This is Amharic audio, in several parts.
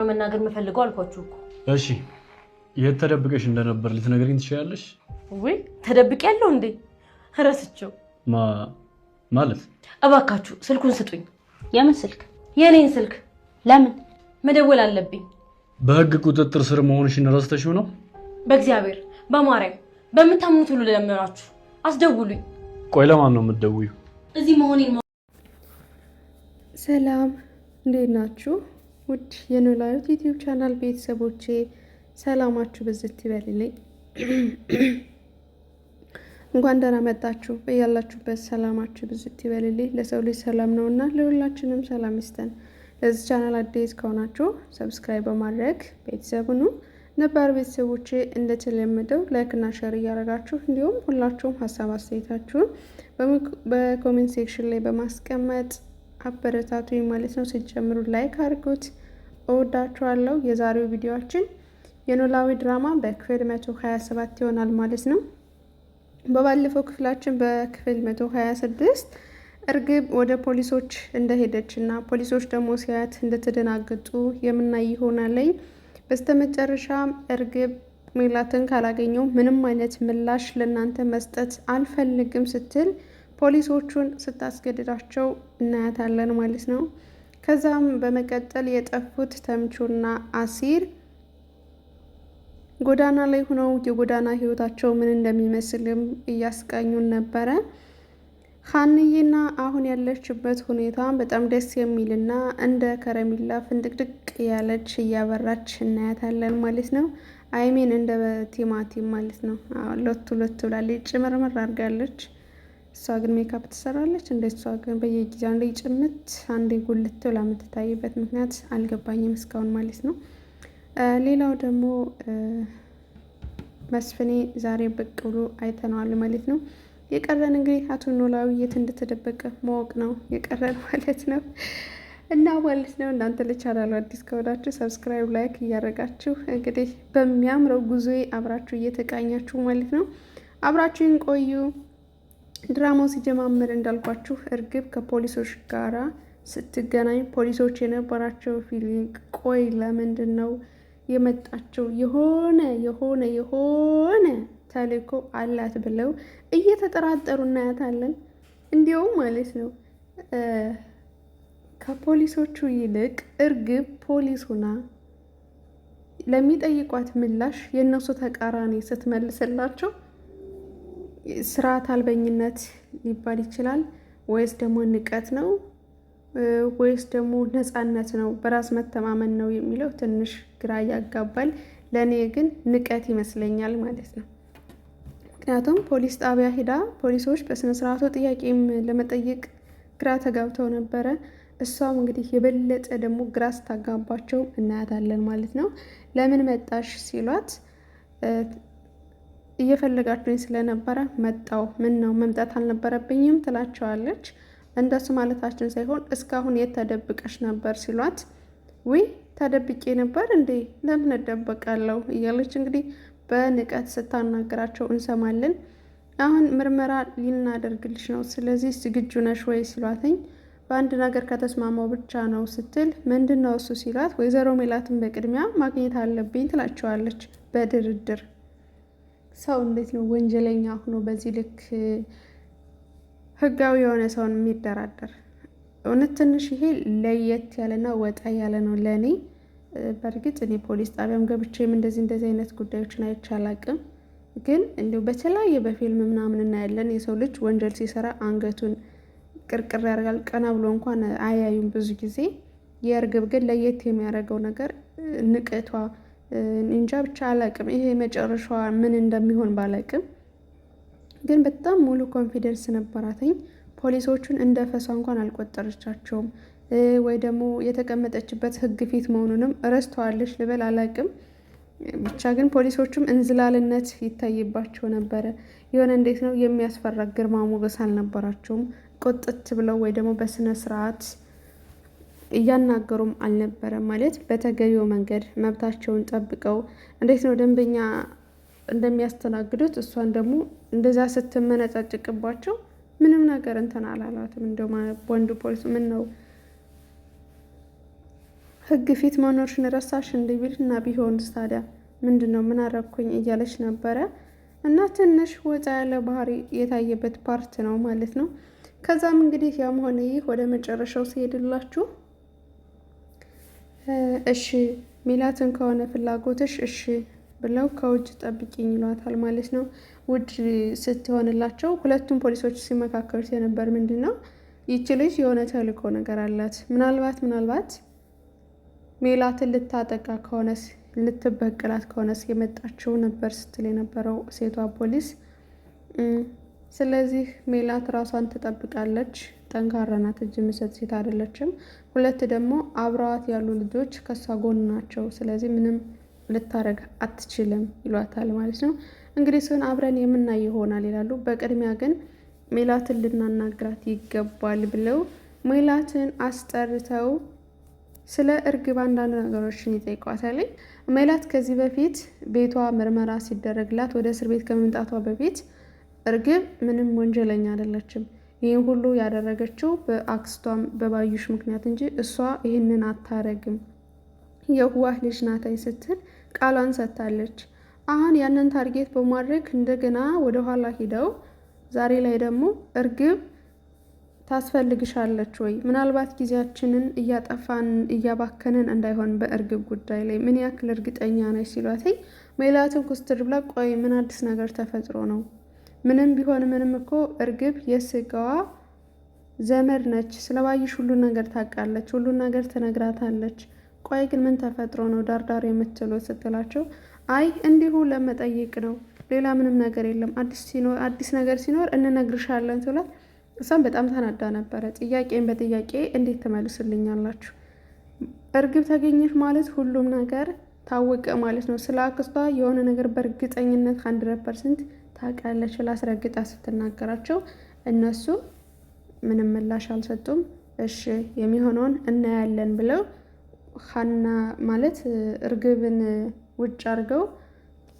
መናገር መፈልገው አልኳችሁ እኮ። እሺ የት ተደብቀሽ እንደነበር ልትነግሪኝ ትችያለሽ? ወይ ተደብቅ ያለው እንዴ? ረስቸው ማለት እባካችሁ ስልኩን ስጡኝ። የምን ስልክ? የኔን ስልክ። ለምን? መደወል አለብኝ። በህግ ቁጥጥር ስር መሆንሽን ረስተሽው ነው? በእግዚአብሔር በማርያም በምታምኑት ሁሉ ለምናችሁ አስደውሉኝ። ቆይ ለማን ነው የምትደውዩ? እዚህ መሆኔን ሰላም እንዴት ናችሁ? ውድ የኖላዊት ዩቲዩብ ቻናል ቤተሰቦቼ ሰላማችሁ ብዝት ይበልልኝ። እንኳን ደህና መጣችሁ። በያላችሁበት ሰላማችሁ ብዝት ይበልልኝ። ለሰው ልጅ ሰላም ነውና ለሁላችንም ሰላም ይስጠን። ለዚህ ቻናል አዲስ ከሆናችሁ ሰብስክራይብ በማድረግ ቤተሰብ ሁኑ። ነባር ቤተሰቦቼ እንደተለመደው ላይክ እና ሼር እያደረጋችሁ እንዲሁም ሁላችሁም ሀሳብ አስተያየታችሁን በኮሜንት ሴክሽን ላይ በማስቀመጥ አበረታቱኝ ማለት ነው። ሲጀምሩ ላይክ አድርጉት። እወዳችኋለሁ። የዛሬው ቪዲዮአችን የኖላዊ ድራማ በክፍል 127 ይሆናል ማለት ነው። በባለፈው ክፍላችን በክፍል 126 እርግብ ወደ ፖሊሶች እንደሄደች እና ፖሊሶች ደግሞ ሲያት እንደተደናገጡ የምናይ ይሆናል። በስተመጨረሻ እርግብ ሜላትን ካላገኘው ምንም አይነት ምላሽ ለእናንተ መስጠት አልፈልግም ስትል ፖሊሶቹን ስታስገድዳቸው እናያታለን ማለት ነው። ከዛም በመቀጠል የጠፉት ተምቹና አሲር ጎዳና ላይ ሆነው የጎዳና ህይወታቸው ምን እንደሚመስልም እያስቃኙን ነበረ። ሀንዬና አሁን ያለችበት ሁኔታ በጣም ደስ የሚልና እንደ ከረሚላ ፍንድቅድቅ ያለች እያበራች እናያታለን ማለት ነው። አይሜን እንደ ቲማቲም ማለት ነው። ሎቱ ብላለች፣ ጭምርምር አድርጋለች። እሷ ግን ሜካፕ ትሰራለች። እንደ እሷ ግን በየጊዜው አንዴ ጭምት አንዴ ጉልት ብላ የምትታይበት ምክንያት አልገባኝም እስካሁን ማለት ነው። ሌላው ደግሞ መስፍኔ ዛሬ ብቅ ብሎ አይተነዋል ማለት ነው። የቀረን እንግዲህ አቶ ኖላዊ የት እንደተደበቀ ማወቅ ነው የቀረን ማለት ነው። እና ማለት ነው እናንተ ለቻናሉ አዲስ ከሆናችሁ ሰብስክራይብ፣ ላይክ እያደረጋችሁ እንግዲህ በሚያምረው ጉዞዬ አብራችሁ እየተቃኛችሁ ማለት ነው። አብራችሁን ቆዩ። ድራማው ሲጀማምር እንዳልኳችሁ እርግብ ከፖሊሶች ጋራ ስትገናኝ ፖሊሶች የነበራቸው ፊሊንግ ቆይ ለምንድን ነው የመጣቸው የሆነ ተልእኮ አላት ብለው እየተጠራጠሩ እናያታለን። እንዲሁም ማለት ነው ከፖሊሶቹ ይልቅ እርግብ ፖሊስ ሆና ለሚጠይቋት ምላሽ የእነሱ ተቃራኒ ስትመልስላቸው ስርዓት አልበኝነት ሊባል ይችላል ወይስ ደግሞ ንቀት ነው ወይስ ደግሞ ነፃነት ነው በራስ መተማመን ነው የሚለው ትንሽ ግራ ያጋባል። ለእኔ ግን ንቀት ይመስለኛል ማለት ነው። ምክንያቱም ፖሊስ ጣቢያ ሄዳ ፖሊሶች በስነ ስርዓቱ ጥያቄም ለመጠየቅ ግራ ተጋብተው ነበረ። እሷም እንግዲህ የበለጠ ደግሞ ግራ ስታጋባቸው እናያታለን ማለት ነው። ለምን መጣሽ ሲሏት እየፈለጋችሁኝ ስለነበረ መጣው፣ ምን ነው መምጣት አልነበረብኝም ትላቸዋለች። እንደሱ ማለታችን ሳይሆን እስካሁን የት ተደብቀሽ ነበር ሲሏት ውይ ተደብቄ ነበር እንዴ ለምን እደበቃለሁ እያለች እንግዲህ በንቀት ስታናገራቸው እንሰማለን። አሁን ምርመራ ሊናደርግልሽ ነው ስለዚህ ዝግጁ ነሽ ወይ ሲሏትኝ በአንድ ነገር ከተስማማው ብቻ ነው ስትል ምንድን ነው እሱ ሲሏት ወይዘሮ ሜላትን በቅድሚያ ማግኘት አለብኝ ትላቸዋለች በድርድር። ሰው እንዴት ነው ወንጀለኛ ሆኖ በዚህ ልክ ህጋዊ የሆነ ሰውን የሚደራደር? እውነት ትንሽ ይሄ ለየት ያለና ወጣ ያለ ነው ለእኔ። በእርግጥ እኔ ፖሊስ ጣቢያም ገብቼም እንደዚህ አይነት ጉዳዮችን አይቼ አላቅም። ግን እንዲሁ በተለያየ በፊልም ምናምን እናያለን የሰው ልጅ ወንጀል ሲሰራ አንገቱን ቅርቅር ያደርጋል፣ ቀና ብሎ እንኳን አያዩም ብዙ ጊዜ። የእርግብ ግን ለየት የሚያደርገው ነገር ንቀቷ እንጃ ብቻ አላቅም። ይሄ መጨረሻዋ ምን እንደሚሆን ባላቅም ግን በጣም ሙሉ ኮንፊደንስ ነበራትኝ። ፖሊሶቹን እንደ ፈሷ እንኳን አልቆጠረቻቸውም ወይ ደግሞ የተቀመጠችበት ህግ ፊት መሆኑንም ረስተዋለች ልበል አላቅም። ብቻ ግን ፖሊሶቹም እንዝላልነት ይታይባቸው ነበረ። የሆነ እንዴት ነው የሚያስፈራ ግርማ ሞገስ አልነበራቸውም። ቁጥት ብለው ወይ ደግሞ በስነ ስርዓት እያናገሩም አልነበረም። ማለት በተገቢው መንገድ መብታቸውን ጠብቀው እንዴት ነው ደንበኛ እንደሚያስተናግዱት እሷን ደግሞ እንደዛ ስትመነጫጭቅባቸው ምንም ነገር እንትን አላላትም። እንደውም ወንዱ ፖሊስ ምን ነው ህግ ፊት መኖርሽን ረሳሽ እንዲብል እና ቢሆንስ ታዲያ ምንድነው ምን አረኩኝ እያለች ነበረ። እና ትንሽ ወጣ ያለ ባህሪ የታየበት ፓርት ነው ማለት ነው። ከዛም እንግዲህ ያም ሆነ ይህ ወደ መጨረሻው ሲሄድላችሁ እሺ ሜላትን ከሆነ ፍላጎትሽ እሺ ብለው ከውጭ ጠብቂኝ ይሏታል ማለት ነው። ውጭ ስትሆንላቸው ሁለቱም ፖሊሶች ሲመካከሩት የነበር ምንድን ነው ይቺ ልጅ የሆነ ተልእኮ ነገር አላት፣ ምናልባት ሜላትን ልታጠቃ ከሆነስ ልትበቅላት ከሆነስ የመጣችው ነበር ስትል የነበረው ሴቷ ፖሊስ። ስለዚህ ሜላት ራሷን ትጠብቃለች፣ ጠንካራ ናት፣ እጅ ምሰጥ ሴት አይደለችም። ሁለት ደግሞ አብረዋት ያሉ ልጆች ከሷ ጎን ናቸው፣ ስለዚህ ምንም ልታረግ አትችልም ይሏታል ማለት ነው። እንግዲህ ሲሆን አብረን የምናይ ይሆናል ይላሉ። በቅድሚያ ግን ሜላትን ልናናግራት ይገባል ብለው ሜላትን አስጠርተው ስለ እርግብ አንዳንድ ነገሮችን ይጠይቋታል። ሜላት ከዚህ በፊት ቤቷ ምርመራ ሲደረግላት ወደ እስር ቤት ከመምጣቷ በፊት እርግብ ምንም ወንጀለኛ አይደለችም፣ ይህን ሁሉ ያደረገችው በአክስቷም በባዩሽ ምክንያት እንጂ እሷ ይህንን አታረግም፣ የዋህ ልጅ ናታይ ስትል ቃሏን ሰጥታለች። አሁን ያንን ታርጌት በማድረግ እንደገና ወደኋላ ሂደው ዛሬ ላይ ደግሞ እርግብ ታስፈልግሻለች ወይ? ምናልባት ጊዜያችንን እያጠፋን እያባከንን እንዳይሆን በእርግብ ጉዳይ ላይ ምን ያክል እርግጠኛ ነች ሲሏት ሜላትን ኩስትር ብላ ቆይ ምን አዲስ ነገር ተፈጥሮ ነው? ምንም ቢሆን ምንም እኮ እርግብ የስጋዋ ዘመድ ነች። ስለባይሽ ሁሉን ነገር ታውቃለች፣ ሁሉን ነገር ትነግራታለች። ቆይ ግን ምን ተፈጥሮ ነው ዳርዳር የምትሉ ስትላቸው አይ እንዲሁ ለመጠየቅ ነው፣ ሌላ ምንም ነገር የለም፣ አዲስ ነገር ሲኖር እንነግርሻለን ትላት። እሷም በጣም ተናዳ ነበረ። ጥያቄን በጥያቄ እንዴት ትመልስልኛላችሁ? እርግብ ተገኘች ማለት ሁሉም ነገር ታወቀ ማለት ነው። ስለ አክስቷ የሆነ ነገር በእርግጠኝነት 100% ታውቃለች ብላ አስረግጣ ስትናገራቸው እነሱ ምንም ምላሽ አልሰጡም። እሺ የሚሆነውን እናያለን ብለው ሀና ማለት እርግብን ውጭ አድርገው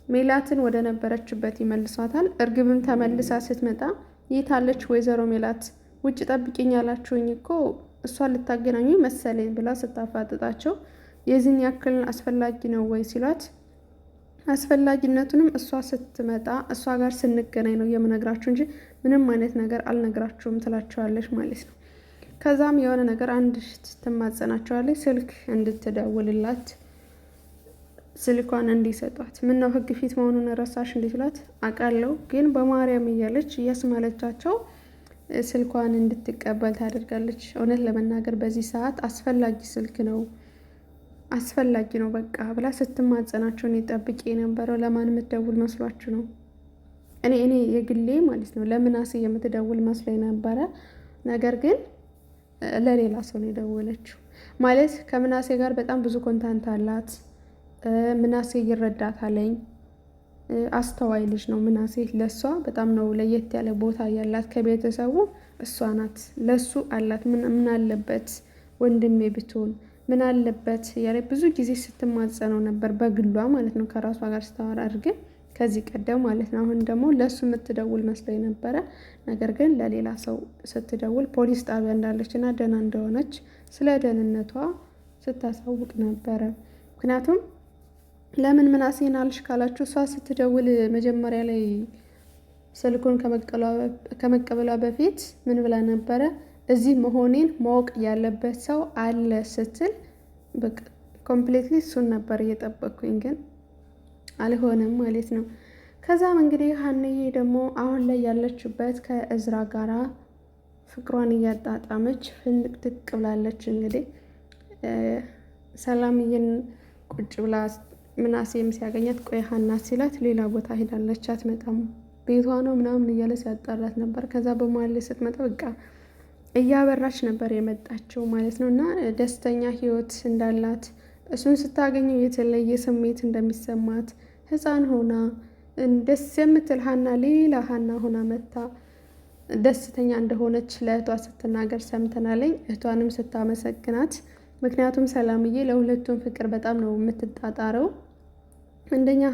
ሜላትን ወደ ነበረችበት ይመልሷታል። እርግብም ተመልሳ ስትመጣ ይታለች ወይዘሮ ሜላት ውጭ ጠብቂኝ ያላችሁኝ እኮ እሷን ልታገናኙ መሰለኝ ብላ ስታፋጥጣቸው የዚህን ያክል አስፈላጊ ነው ወይ ሲሏት አስፈላጊነቱንም እሷ ስትመጣ እሷ ጋር ስንገናኝ ነው የምነግራችሁ እንጂ ምንም አይነት ነገር አልነግራችሁም ትላቸዋለች ማለት ነው። ከዛም የሆነ ነገር አንድ ትማጸናቸዋለች፣ ስልክ እንድትደውልላት ስልኳን እንዲሰጧት። ምን ነው ህግ ፊት መሆኑን ረሳሽ እንዲትላት አውቃለሁ፣ ግን በማርያም እያለች እያስማለቻቸው ስልኳን እንድትቀበል ታደርጋለች። እውነት ለመናገር በዚህ ሰዓት አስፈላጊ ነው በቃ ብላ ስትማጸናቸውን ይጠብቅ የነበረው ለማን የምትደውል መስሏችሁ ነው? እኔ የግሌ ማለት ነው ለምናሴ የምትደውል መስሎኝ ነበረ። ነገር ግን ለሌላ ሰው ነው የደወለችው። ማለት ከምናሴ ጋር በጣም ብዙ ኮንታንት አላት። ምናሴ ይረዳታለኝ። አስተዋይ ልጅ ነው ምናሴ። ለሷ በጣም ነው ለየት ያለ ቦታ ያላት ከቤተሰቡ እሷ ናት። ለሱ አላት ምን አለበት ወንድሜ ብትሆን ምን አለበት ያለ ብዙ ጊዜ ስትማጸነው ነበር፣ በግሏ ማለት ነው ከራሷ ጋር ስታወራ አድርገን ከዚህ ቀደም ማለት ነው። አሁን ደግሞ ለሱ የምትደውል መስሎኝ ነበረ። ነገር ግን ለሌላ ሰው ስትደውል ፖሊስ ጣቢያ እንዳለች እና ደህና እንደሆነች ስለ ደህንነቷ ስታሳውቅ ነበረ። ምክንያቱም ለምን ምናሴን አልሽ ካላችሁ እሷ ስትደውል መጀመሪያ ላይ ስልኩን ከመቀበሏ በፊት ምን ብላ ነበረ? እዚህ መሆኔን ማወቅ ያለበት ሰው አለ ስትል በቃ ኮምፕሊትሊ እሱን ነበር እየጠበቅኩኝ፣ ግን አልሆነም ማለት ነው። ከዛም እንግዲህ ሀንዬ ደግሞ አሁን ላይ ያለችበት ከእዝራ ጋራ ፍቅሯን እያጣጣመች ፍንጥቅ ብላለች። እንግዲህ ሰላምዬን ቁጭ ብላ ምናሴም ሲያገኛት ቆይ ሀና ሲላት ሌላ ቦታ ሄዳለች፣ አትመጣም፣ ቤቷ ነው ምናምን እያለ ሲያጣራት ነበር። ከዛ በመሀል ላይ ስትመጣ በቃ እያበራች ነበር የመጣችው ማለት ነው። እና ደስተኛ ህይወት እንዳላት እሱን ስታገኘው የተለየ ስሜት እንደሚሰማት ህፃን ሆና ደስ የምትል ሀና ሌላ ሀና ሆና መታ ደስተኛ እንደሆነች ለእህቷ ስትናገር ሰምተናለኝ። እህቷንም ስታመሰግናት ምክንያቱም ሰላምዬ ለሁለቱም ፍቅር በጣም ነው የምትጣጣረው። አንደኛ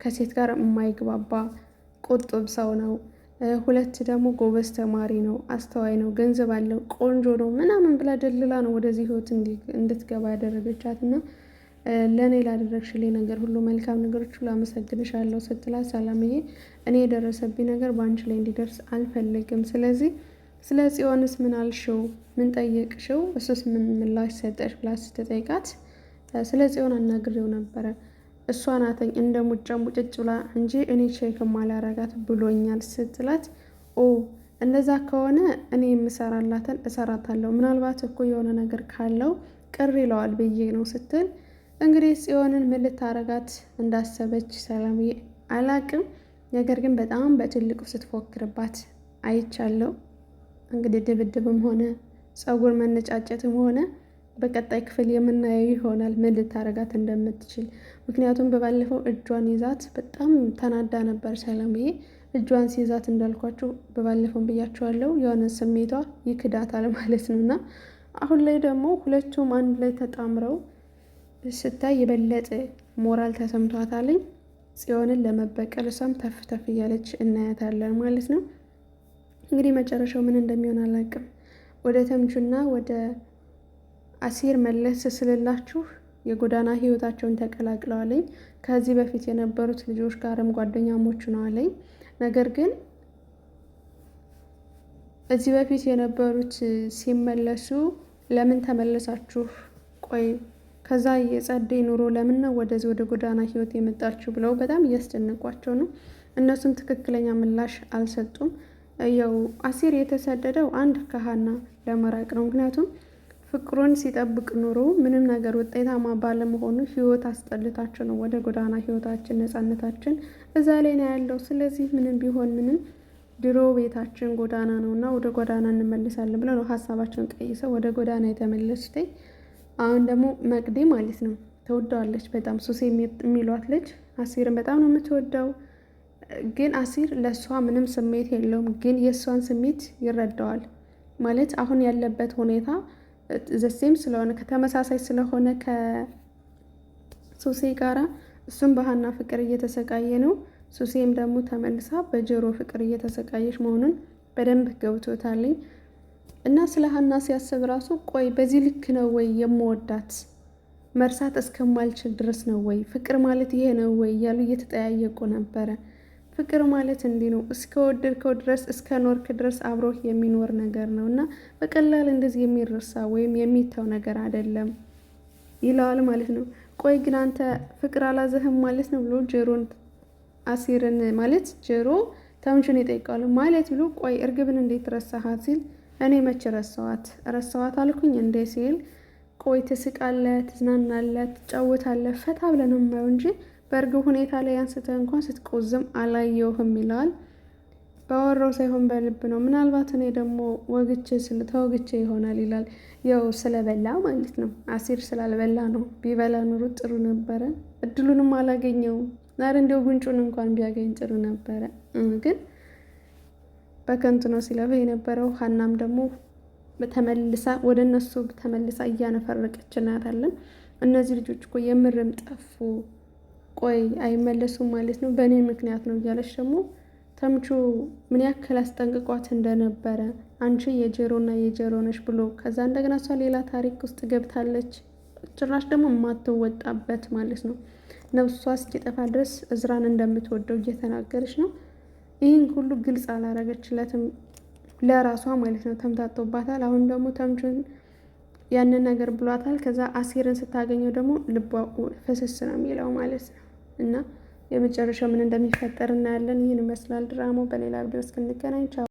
ከሴት ጋር የማይግባባ ቁጥብ ሰው ነው። ሁለት ደግሞ ጎበዝ ተማሪ ነው፣ አስተዋይ ነው፣ ገንዘብ አለው፣ ቆንጆ ነው ምናምን ብላ ደልላ ነው ወደዚህ ህይወት እንድትገባ ያደረገቻት እና ለእኔ ላደረግሽልኝ ነገር ሁሉ መልካም ነገሮች ሁሉ አመሰግንሻለሁ ስትላት ሰላምዬ እኔ የደረሰብኝ ነገር በአንቺ ላይ እንዲደርስ አልፈልግም። ስለዚህ ስለ ጽዮንስ ምን አልሽው? ምን ጠየቅሽው? እሱስ ምን ምላሽ ሰጠሽ? ብላ ስትጠይቃት ስለ ጽዮን አናግሬው ነበረ እሷ ናተኝ እንደ ሙጫ ሙጭጭ ብላ እንጂ እኔ ቼክ ማላረጋት ብሎኛል ስትላት እንደዛ ከሆነ እኔ የምሰራላትን እሰራታለሁ፣ ምናልባት እኮ የሆነ ነገር ካለው ቅር ይለዋል ብዬ ነው ስትል እንግዲህ ጽዮንን ምን ልታረጋት እንዳሰበች ሰላምዬ አላቅም። ነገር ግን በጣም በትልቁ ስትፎክርባት አይቻለሁ። እንግዲህ ድብድብም ሆነ ፀጉር መነጫጨትም ሆነ በቀጣይ ክፍል የምናየው ይሆናል ምን ልታረጋት እንደምትችል። ምክንያቱም በባለፈው እጇን ይዛት በጣም ተናዳ ነበር ሰላምዬ። እጇን ሲይዛት እንዳልኳቸው በባለፈው ብያቸዋለሁ የሆነ ስሜቷ ይክዳታል ማለት ነው እና አሁን ላይ ደግሞ ሁለቱም አንድ ላይ ተጣምረው ስታይ የበለጠ ሞራል ተሰምቷታለኝ። ጽዮንን ለመበቀል እሷም ተፍ ተፍ እያለች እናያታለን ማለት ነው። እንግዲህ መጨረሻው ምን እንደሚሆን አላውቅም። ወደ ተምቹና ወደ አሲር መለስ ስልላችሁ የጎዳና ህይወታቸውን ተቀላቅለዋለኝ። ከዚህ በፊት የነበሩት ልጆች ጋርም ጓደኛሞች ነዋለኝ። ነገር ግን እዚህ በፊት የነበሩት ሲመለሱ ለምን ተመለሳችሁ? ቆይ ከዛ የጸደይ ኑሮ ለምን ነው ወደዚህ ወደ ጎዳና ህይወት የመጣችሁ? ብለው በጣም እያስጨነቋቸው ነው። እነሱም ትክክለኛ ምላሽ አልሰጡም። ያው አሲር የተሰደደው አንድ ከሀና ለመራቅ ነው። ምክንያቱም ፍቅሩን ሲጠብቅ ኑሮ ምንም ነገር ውጤታማ ባለመሆኑ ህይወት አስጠልታቸው ነው ወደ ጎዳና ህይወታችን ነፃነታችን እዛ ላይ ነው ያለው። ስለዚህ ምንም ቢሆን ምንም ድሮ ቤታችን ጎዳና ነው እና ወደ ጎዳና እንመልሳለን ብለው ነው ሀሳባቸውን ቀይሰው ወደ ጎዳና የተመለሱት። አሁን ደግሞ መቅዴ ማለት ነው ተወደዋለች በጣም ሱሴ የሚሏት ልጅ አሲርን በጣም ነው የምትወደው። ግን አሲር ለእሷ ምንም ስሜት የለውም፣ ግን የእሷን ስሜት ይረዳዋል ማለት አሁን ያለበት ሁኔታ ዘሴም ስለሆነ ከተመሳሳይ ስለሆነ ከሱሴ ጋራ እሱም በሀና ፍቅር እየተሰቃየ ነው። ሱሴም ደግሞ ተመልሳ በጆሮ ፍቅር እየተሰቃየች መሆኑን በደንብ ገብቶታልኝ እና ስለ ሀና ሲያስብ ራሱ ቆይ በዚህ ልክ ነው ወይ የምወዳት መርሳት እስከማልችል ድረስ ነው ወይ ፍቅር ማለት ይሄ ነው ወይ እያሉ እየተጠያየቁ ነበረ። ፍቅር ማለት እንዲህ ነው፣ እስከ ወደድከው ድረስ እስከ ኖርክ ድረስ አብሮህ የሚኖር ነገር ነው እና በቀላል እንደዚህ የሚረሳ ወይም የሚተው ነገር አይደለም ይለዋል ማለት ነው። ቆይ ግን አንተ ፍቅር አላዘህም ማለት ነው ብሎ ጆሮን አሲርን ማለት ጆሮ ተምቹን ይጠይቃሉ ማለት ብሎ ቆይ እርግብን እንዴት ረሳሃት ሲል እኔ መች ረሳዋት አልኩኝ እንዴ ሲል ቆይ ትስቃለህ፣ ትዝናናለህ፣ ትጫወታለህ፣ ፈታ ብለህ ነው የማየው እንጂ በእርግብ ሁኔታ ላይ አንስተህ እንኳን ስትቆዝም አላየውህም ይለዋል። ባወራው ሳይሆን በልብ ነው፣ ምናልባት እኔ ደግሞ ተወግቼ ይሆናል ይላል። ያው ስለበላ ማለት ነው። አሲር ስላልበላ ነው። ቢበላ ኑሮ ጥሩ ነበረ። እድሉንም አላገኘውም። ዛሬ እንዲያው ጉንጩን እንኳን ቢያገኝ ጥሩ ነበረ። ግን በከንቱ ነው ሲለበ የነበረው። ሀናም ደግሞ ተመልሳ ወደ እነሱ ተመልሳ እያነፈረቀች እናያታለን። እነዚህ ልጆች እኮ የምርም ጠፉ፣ ቆይ አይመለሱም ማለት ነው በእኔ ምክንያት ነው እያለች ደግሞ ተምቹ ምን ያክል አስጠንቅቋት እንደነበረ አንቺ የጀሮና የጀሮ ነሽ ብሎ ከዛ እንደገና እሷ ሌላ ታሪክ ውስጥ ገብታለች። ጭራሽ ደግሞ የማትወጣበት ማለት ነው። ነፍሷ እስኪጠፋ ድረስ እዝራን እንደምትወደው እየተናገረች ነው። ይህን ሁሉ ግልጽ አላረገችለትም ለራሷ ማለት ነው። ተምታቶባታል። አሁን ደግሞ ተምቹን ያንን ነገር ብሏታል። ከዛ አሲርን ስታገኘው ደግሞ ልቧ ፍስስ ነው የሚለው ማለት ነው። እና የመጨረሻው ምን እንደሚፈጠር እናያለን። ይህን ይመስላል ድራማው። በሌላ ቪዲዮ እስክንገናኝ ቻው።